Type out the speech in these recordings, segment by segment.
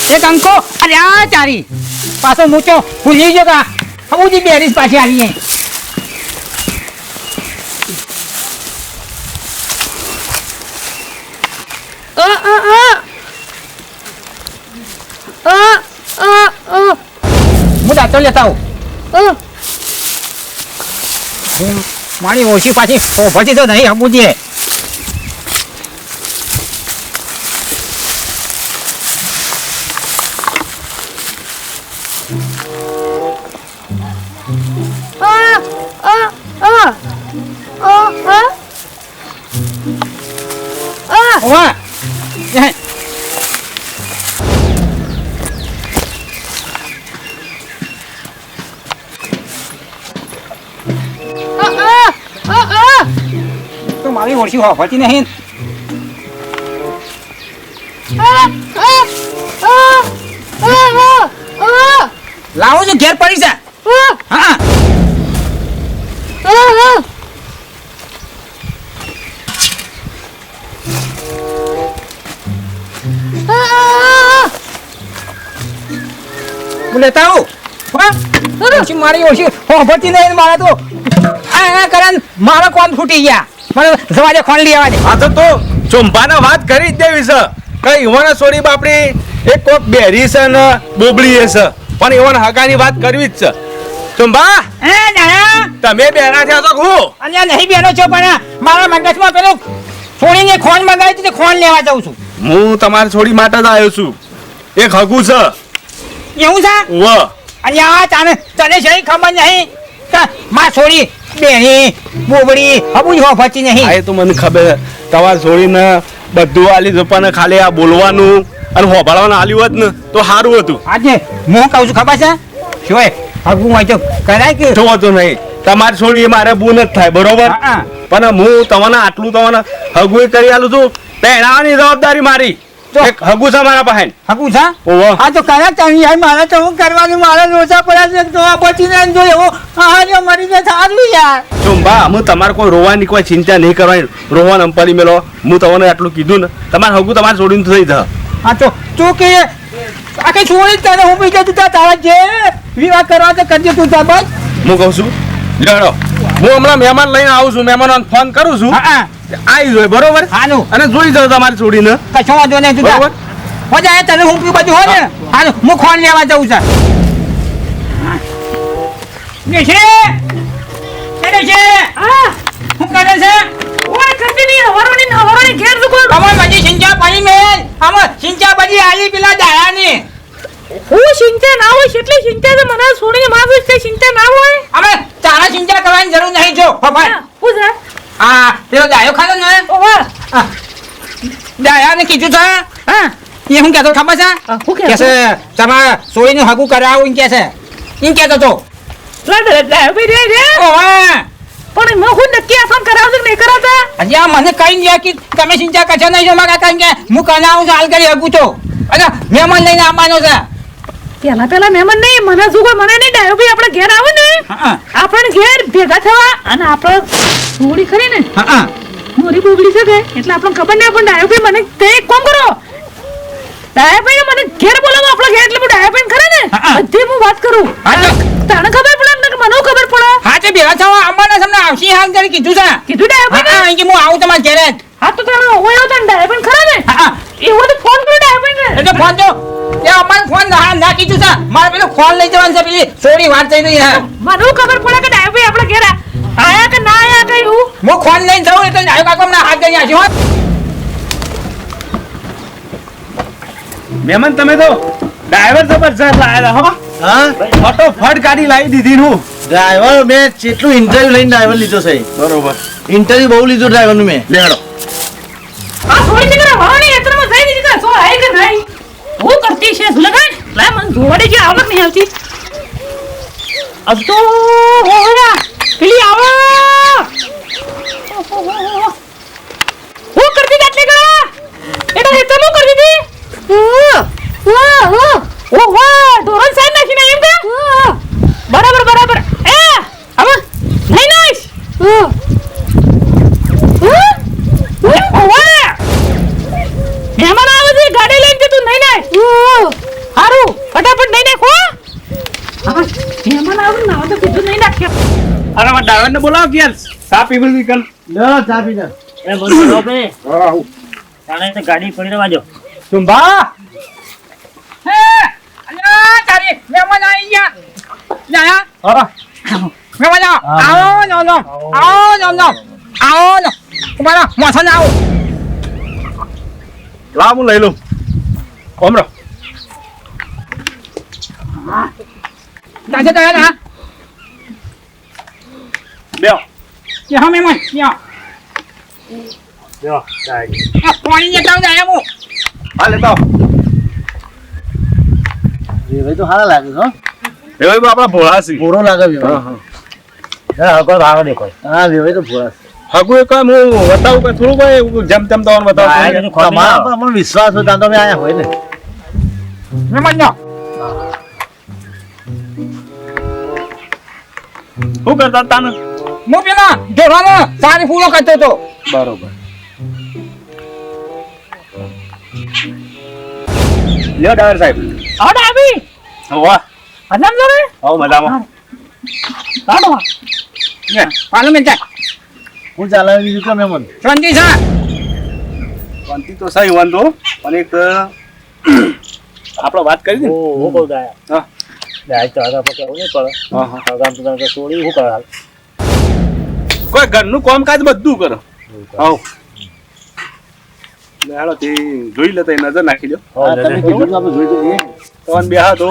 એક અંકો અરે આ ચારી પાછો મૂચો ભૂલી ગયો કા હબુજી બેરીસ પાછી આવીએ હું દાંતો લેતા આવું મારી ઓછી પાછી પછી તો નહીં હબુજી What? Yeah. તો મારી ઓળખી હોતી નહીં લાવો છો ઘેર પડી છે હા લેતા આવું ઓછી મારી ઓછી હોભતી નહીં મારા તો આ કારણ મારા કોણ ફૂટી ગયા મને જવા દે ખોન લઈ આવવા દે આ તો ચુંબાના વાત કરી જ દેવી છે કઈ ઈવોને છોડી બાપડી એક કોક બેરી છે ને બોબડી છે પણ ઈવોને હગાની વાત કરવી જ છે ચુંબા એ દાદા તમે બેરા થયા તો હું અહીંયા નહીં બેનો છો પણ મારા મગજમાં પેલું છોડીને ખોન મંગાવી હતી ખોન લેવા જાઉં છું હું તમારી છોડી માટે જ આવ્યો છું એક હગું છે એવું છે વ અહીંયા તને છે ખબર નહીં માં છોડી બેની બોબડી હબુજ હોભતી નહીં આ તો મને ખબર તમારી છોડીને બધું આલી જપાને ખાલી આ બોલવાનું અને હોભાળવાનું આલ્યું હોત ને તો સારું હતું આજે હું કહું છું ખબર છે શું હગું હોય તો કરાય કે જોવો તો નહીં તમારી છોડી મારે બૂન જ થાય બરોબર પણ હું તમને આટલું તમને હગું કરી આલું છું પહેરાવાની જવાબદારી મારી એક હગું છે મારા પાસે હગું છે ઓહો હા તો કરા તમે યાર મારે તો હું કરવાનું મારે લોચા પડ્યા છે તો આ બચીને જો એવો હા મરી જાય સારું યાર ચુંબા હું તમારે કોઈ રોવાની કોઈ ચિંતા નહીં કરવાની રોવાન અંપારી મેલો હું તમને આટલું કીધું ને તમારે હગું તમારે છોડીને થઈ જાય હા તો તું કે આ કઈ છોડી તને હું બીજા તું તારા જે વિવાહ કરવા તો કરજે તું તા બસ હું કહું છું લેડો હું હમણાં મહેમાન લઈને આવું છું મહેમાનોને ફોન કરું છું હા આવી જાય બરોબર હાનું અને જોઈ જાવ તમારી છોડીને કશો વાંધો નહીં તું બરોબર હો જાય તને હું બધું હોય ને હાનું હું ખોન લેવા જાઉં છું દેશે હું કરે છે ઓય કંટીની હવારોની ઘેર દુકોન અમાર મજી સિંચા પાણી મેલ અમાર સિંચા બજી આલી પેલા દાયાની હું ચિંતા ના હોય કેટલી ચિંતા તો મને છોડીને માગું છે ચિંતા ના હોય અમે તારા સિંચા કરવાની જરૂર નહીં જો ભાઈ હું છે આ પેલો દાયો ખાતો ને ઓવા દાયાને કીધું છે હા એ હું કહેતો ખબર છે હું કે છે તમારે સોળીનું હગું કરાવું એમ કે છે એમ કહેતો તો રે ઓવા પણ મેં હું નક્કી આસન કરાવજો કે નહીં કરાવતા હજી આ મને કઈ ગયા કે તમે સિંચા કરશો નહીં જો મારા કાંઈ કે હું કરાવું છું હાલ કરી હગું તો અને મહેમાન લઈને આવવાનો છે પેલા મહેમાન નહીં મને શું કોઈ મને નહીં ડાયો ભાઈ આપણે ઘેર આવે ને આપણે ઘેર ભેગા થવા અને આપણે મોડી ખરી ને હા મોરી બોગડી છે કે એટલે આપણને ખબર નહીં પણ ડાયો ભાઈ મને તે એક કામ કરો ડાયો ભાઈ મને ઘેર બોલાવો આપણે ઘેર એટલે હું ડાયો ભાઈ ખરા ને બધી હું વાત કરું તને ખબર પડે ને મને ખબર પડે હા તે ભેગા થવા આવવાના તમને આવશી હાલ કરી કીધું છે કીધું ડાયો ભાઈ હા કે હું આવું તમારા ઘરે હા તો તને હોય તને ડાયો ભાઈ ખરા ને એવો તો ફોન કરો ડાયો ભાઈ ને એટલે ફોન તો એ અમાર ફોન ના કીધું છે મારે પેલો ફોન લઈ જવાનું છે પેલી સોરી વાત થઈ રહી હા મને ખબર પડે કે ડાયો ભાઈ આપણે ઘેર આયા કે ના આયા કઈ હું ફોન લઈને જાઉં એટલે ડાયો કાકો મને હાથ કરી આશી હોત મહેમાન તમે તો ડ્રાઈવર જબરજસ્ત લાયેલા હો હા ફટોફટ ગાડી લાવી દીધી નું ડ્રાઈવર મેં કેટલું ઇન્ટરવ્યુ લઈને ડ્રાઈવર લીધો છે બરોબર ઇન્ટરવ્યુ બહુ લીધું ડ્રાઈવરનું મેં લેડો આ થોડી જગ્યા વાણી એતરમાં જઈ દીધી કા સો આય કે નહીં હું કરતી છે લગાડ લે મન જોડે જે આવક નહીં આવતી અબ તો હોરા પેલી આવો હું કરતી આટલે ગળા એટલે એ તમે કરી દીધી ઓ વાહ ધોરણ સાઈડ નાખીને એમ કે બરાબર બરાબર એ હવે નહીં નાઈશ મહેમાન આવે છે ગાડી લઈને તું નહીં નાઈશ અરે મારા ડ્રાઈવરને બોલાવો કે ચા પીવી કન લો ચા પી જા. એ મને બોલો બે તાણે તો ગાડી પડી રહેવા સુંભા હે અલ્યા તારી મહેમાન આવી ગયા જા મહેમાન આવો નો નો આવો નો નો આવો નો તમારા મોસન આવો લાવ હું લઈ લઉં ઓમરો તાજે તાજે ના બેઓ યા મહેમાન યા જો ગાડી પાણી ને તાવ જાય હું હા લેતા એ ભાઈ તો સારા લાગે છે હો. એ ભાઈ આપણા ભોળા છે ભોળો લાગે છે. હા કોઈ ભાવ દેખો હા એ ભાઈ તો ભોળા છે. હગુ એક કામ હું બતાવું કે થોડું ભાઈ જેમ તેમ તમને બતાવું તમારા પર અમને વિશ્વાસ હોય ત્યાં તો અમે આયા હોય ને. મહેમાન નો શું કરતા તાને હું પેલા જોવાનો સારી ફૂલો કરતો હતો બરોબર લ્યો ડ્રાઈવર સાહેબ આવડે આવી વાહ અનમ જો રે આવો મજામાં કાઢો ને પાલો મેં જાય હું ચાલાવી દીધું તો મહેમાન. શાંતિ છે શાંતિ તો સહી વાંધો પણ એક આપણે વાત કરી ને ઓ હું કહું દાયા હા દાય તો આગળ પકે ઓને પડે હા હા આગળ તો તને છોડી હું કરાલ કોઈ ઘરનું કામકાજ બધું કરો આવો લે હાલો તે જોઈ લે તે નજર નાખી લ્યો હા, તમે કીધું તો આપણે જોઈ જોઈએ. તવન બેહા તો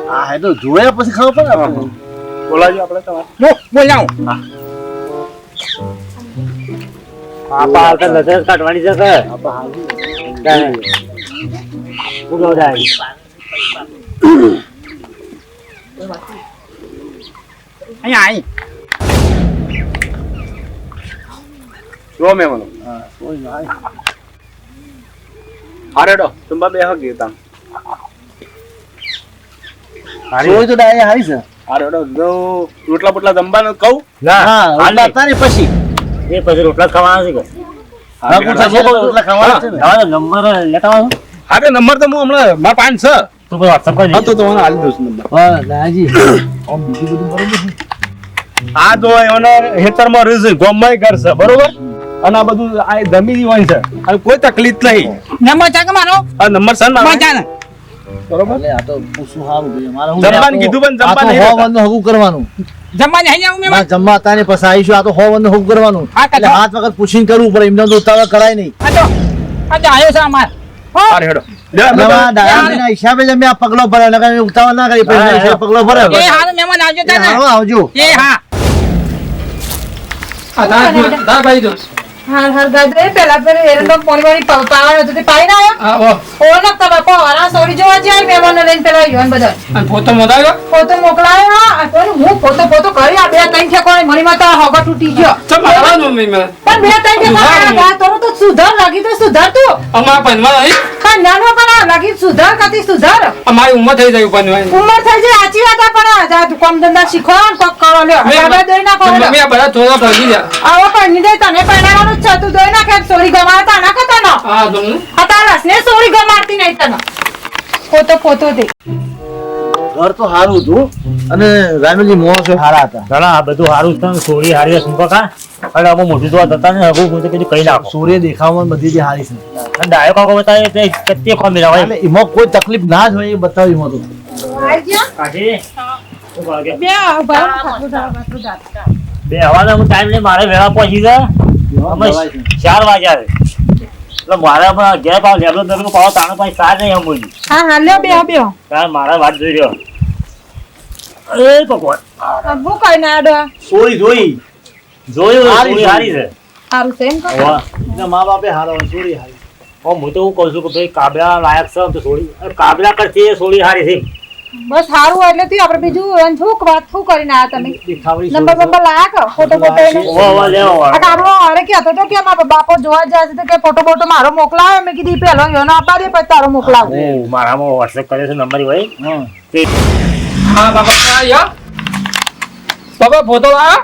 હા એ તો જોયા પછી ખબર પડે આપણને. બોલાવજો આપણે તમારે બોલાવું આપા આવતા નજર કાઢવાની છે કે આપણે હાજી. હું કહું દાય અહીંયા આવી જો મેમનો હા, કોઈ ના. હારેડો તુંબા બેહા ગીતા જોઈ તો ડાયે હારી છે. હારેડો જો રોટલા પોટલા જમવાનું કહું હા હાલ રોટલા હતા ને પછી એ પછી રોટલા ખાવાના છે કે હા, પૂછા છે તો રોટલા ખાવાના છે ને. દાવા નંબર લેતા આવો હા તે નંબર તો હું હમણાં મારા પાંચ છે તું કોઈ WhatsApp કરી હા તો મને હાલી દઉં છું નંબર હા દાદાજી આમ બીજું બધું બરોબર છે. આ જો એનો હેતરમાં રહે છે ગોમમાં ઘર છે બરોબર અને આ બધું આ જમી હોય છે અને કોઈ તકલીફ નહીં નંબર ચાક મારો આ નંબર છે ને મારો? મજા ને બરોબર એટલે આ તો પૂછું સારું ભાઈ. મારે હું જમવાનું કીધું પણ આ તો જમવાનું નહીં હો રહેતા. વનનું હગું કરવાનું. જમવા નહીં જાઉં ના મેં જમવા હતા ને પછી આવીશું. આ તો હો વનનું હગું કરવાનું. હા, કાકા. એટલે હાથ વખત પૂછીને કરવું પડે. એમને તો ઉતાવળ કરાય નહીં. આ તો આવ્યો છે અમાર હારે હેડો લે, એટલે બધા- આ ડાયાબીટીસના હિસાબે જ અમે આ પગલો ભર્યો. નકર અમે ઉતાવળ ના કરી પછી હા, હિસાબે પગલો ભર્યો. એ હાલ મહેમાન આવજો એ તાને હાલો, આવજો. એ હા હાર હાર ગાદરે પેલા પેલા એરંડો પોણી પાવાનો હતો તે પાઈ ના આવ્યો ઓનક તો બાપો વારા સોરી જોવા જાય મહેમાનો લઈને પેલા યોન બધા ફોટો મોદાયો ફોટો મોકલાયો આ કોણ હું ફોટો કરી આ બે ત્રણ છે કોણ મણી માં તો હગા તૂટી ગયો પણ બે ત્રણ છે કોણ તો તો સુધાર લાગી તો સુધાર તું અમાર પનવા નહીં પણ નાનો પણ લાગી સુધાર કતી સુધાર અમારી ઉંમર થઈ જાય પનવા ઉંમર થઈ જાય સાચી વાત આ પણ આ તું કામ ધંધા શીખો ને કોક કરો લ્યો હવે દઈ ના કરો લ્યો. બધા થોડા ભાગી ગયા આવો પણ નિદે તને પહેરાવાનું જ છે તું દઈ ના કે સોરી ગમાડતા ના કતા ના હા તમને હતારસ ને સોરી ગમાડતી નહીં તને ફોટો દે ઘર તો સારું હતું અને રામેલજી મોણસો સારા હતા. ઘણા આ બધું સારું છે ને સોરી હારી સુંપા કા અને અમુક મોટી તો હતા ને હવે હું તો કીધું કઈ નાખો સૂર્ય દેખાવામાં બધી જે સારી છે. અને ડાયો કાકો બતાવે તે કત્તે ખોમી એટલે હોય એમાં કોઈ તકલીફ ના જ હોય એ બતાવ્યું એમાં તો. આઈ ગયા કાઢી શું કહે બે ઉભા બે હવાનો હું ટાઈમ લઈ મારે વેળા પહોંચી ગયા અમે 4 વાગ્યા છે એટલે મારે પણ ઘેર પાવ લેબલો દરનો પાવ તાણો પાઈ સાર નહીં અમૂલી હા હા લ્યો બે કારણ મારા વાત જોઈ રહ્યો એ ભગવાન અબુ કઈ ના આડો સોરી જોઈ જોયું હારી સોરી હારી છે સારું છે એમ કહો વાહ. એના મા બાપે હારો સોરી હારી. હું તો એવું કહું છું કે ભાઈ કાબરા લાયક છે તો સોળી કાબરા કરતી સોળી હારી છે બસ સારું એટલે તું આપણે બીજું શું વાત શું કરીને આયા તમે દેખાવડી નંબર સોરી. બંબર લાયા કે ફોટો એને લેવો આ કાબરો અરે કહેતો તો કે મારા બાપો જોવા જાય છે તો કે ફોટો મારો મોકલાવે મેં કીધી પેલો યોનો આપા દે પછી તારો મોકલાવ મારામાં વોટ્સએપ કર્યો છે નંબર હોય હા. તે હા બાબા આયા બાબા ફોટો આ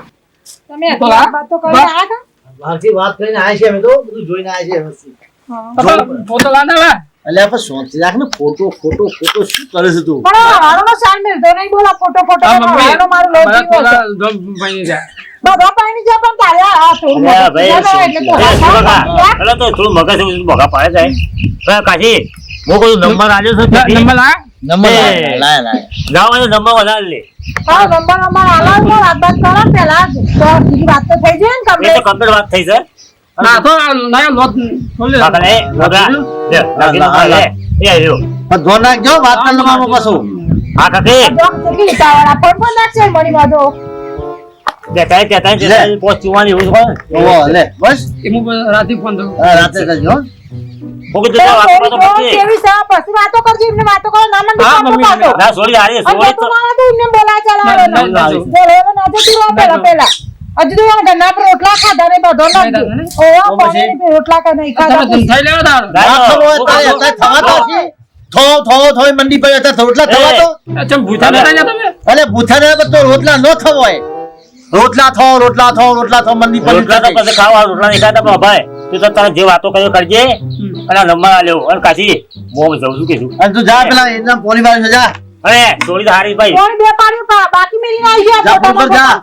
તમે આટલી વાત તો કરીને આયા કે બહારથી વાત કરીને આયા છે અમે તો બધું જોઈને આયા છે વ્યવસ્થિત. હા. બાબા ફોટો લાના લા અલ્યા પણ શાંતિ રાખ ને ફોટો ફોટો ફોટો શું કરે છે તું પણ આ હારોનો સાલ મિલતો નહીં બોલા ફોટો ફોટો હારોનો મારું લોજી હોય બધા પાણી જા પણ તારે આ થોડું અલ્યા ભાઈ એટલે તો એટલે તો થોડું મગજ ભોગા પાડે જાય કાશી હું કોઈ નંબર આલ્યો છે નંબર લાયા? નંબર લાય જાઓ અને નંબર વધારે લે હા નંબર આલાવ નો વાત કરો પેલા તો બીજી વાત તો થઈ જાય ને એ તો કમ્પ્લીટ કમ્પ્લીટ વાત થઈ છે ના તો ના લોટ ખોલી કાકા લે લોગા લે નાખી દો લે એ આવ્યો પણ ધોન રાખજો વાત કરી લેવાનું પાછું હા કાકી કેટલી તાવડા પણ નાખશે મણી વાદો તે પોસ્ટ ચુવાની એવું હોય ઓહો લે બસ એમ રાતે ફોન તો હા, રાતે કરજો હો. હું કીધું તો વાત તો પછી કેવી સા પછી વાતો કરજી એમને વાતો કરો ના મને હા, વાતો મમ્મી, કરો ના સોરી હારી અને સોરી તું તો મારા તો એમને બોલા ચલાવે ના, ના, ના. બોલો ના તો તું પેલા પેલા હજુ તો ઘરના પર રોટલા ખાધા ને બધો નથી ઓવા પાણી રોટલા કા નહીં તમે ખાધા ધૂમ થઈ લેવા તારો ના ખબર હોય તારે અત્યારે થવાતો છે. થો મંડી પર અત્યારે રોટલા થવાતો ચમ ભૂતા નતા જા તમે અલે ભૂથા ને તો રોટલા ન થવો હોય રોટલા થો મંડી પર રોટલા તો પછી ખાવા રોટલા નહીં ખાતા પણ ભાઈ તું તો તારે જે વાતો કર્યો કરજે અને આ નંબર આલ્યો અને કાશી હું જઉં છું કીધું અને તું જા પેલા એના પોલી વાળી જા અરે સોરી તો હારી ભાઈ કોણ બે પાણી બાકી મેરી ના આવી જા, ફોન પર જા.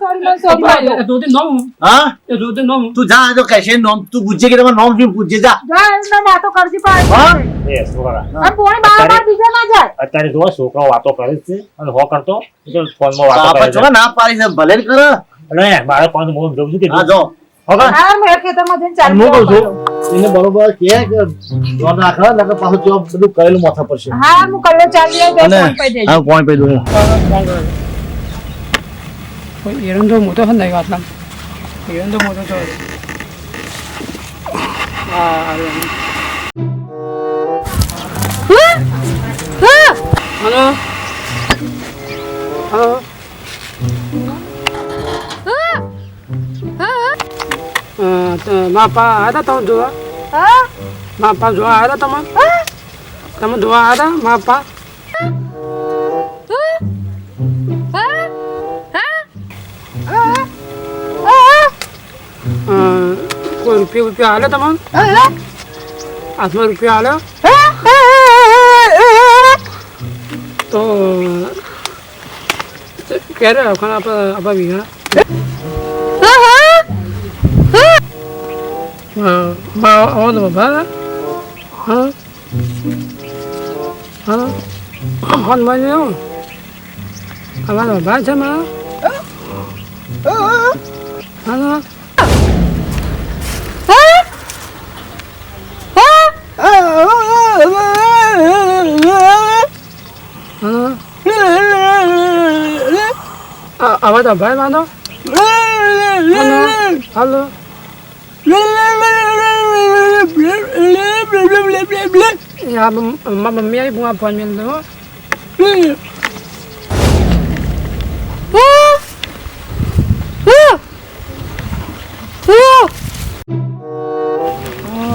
એ દોતે નોમ હા એ દોતે નોમ તું જા તો કહેશે નોમ તું પૂછજે કે તમારું નોમ શું પૂછજે જા જા એમને વાતો કરજી હા? પાણી એ છોકરા અને પોણી બાર બીજા ના જાય અત્યારે જો છોકરો વાતો કરે જ છે અને હો કરતો ફોનમાં વાતો આપણે કરે છે છોકરા ના પાડી છે ભલે જ કરે અને મારે પણ હું જઉં છું હા કીધું જો હોગા આ મેં ખેતરમાં જઈને અને ચાલી હું કહું છું એને બરોબર કે ધોન રાખે નકર પાછું જો બધું કરેલું માથા પર છે હા હું કલ્લો ચાલી જાય તો ફોન પે દેજો હા કોણ પે દો કોઈ એરંદો મોટો હન નહીં આટલા એરંદો મોટો તો હા હલો હલો માપા આવ્યા તમે જોવા માપા જોવા આવ્યા તમે જોવા આવ્યા માપા કોઈ રૂપિયા હાલે તમને હાથમાં રૂપિયા હાલે તો ક્યારે આપણે આપણા વીઘા આવો તો બાબા હા હા ફોન બન્યો અમારા બાબા છે મારા હા આવા તો ભાઈ વાંધો હાલો મમ્મી આવી હું ફોન મેળ દો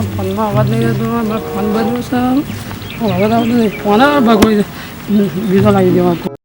ફોનમાં અવાજ નહીં જતો ફોન બધું છે અવાજ આવતો નહીં ફોન ભગવાન બીજો લાવી દેવા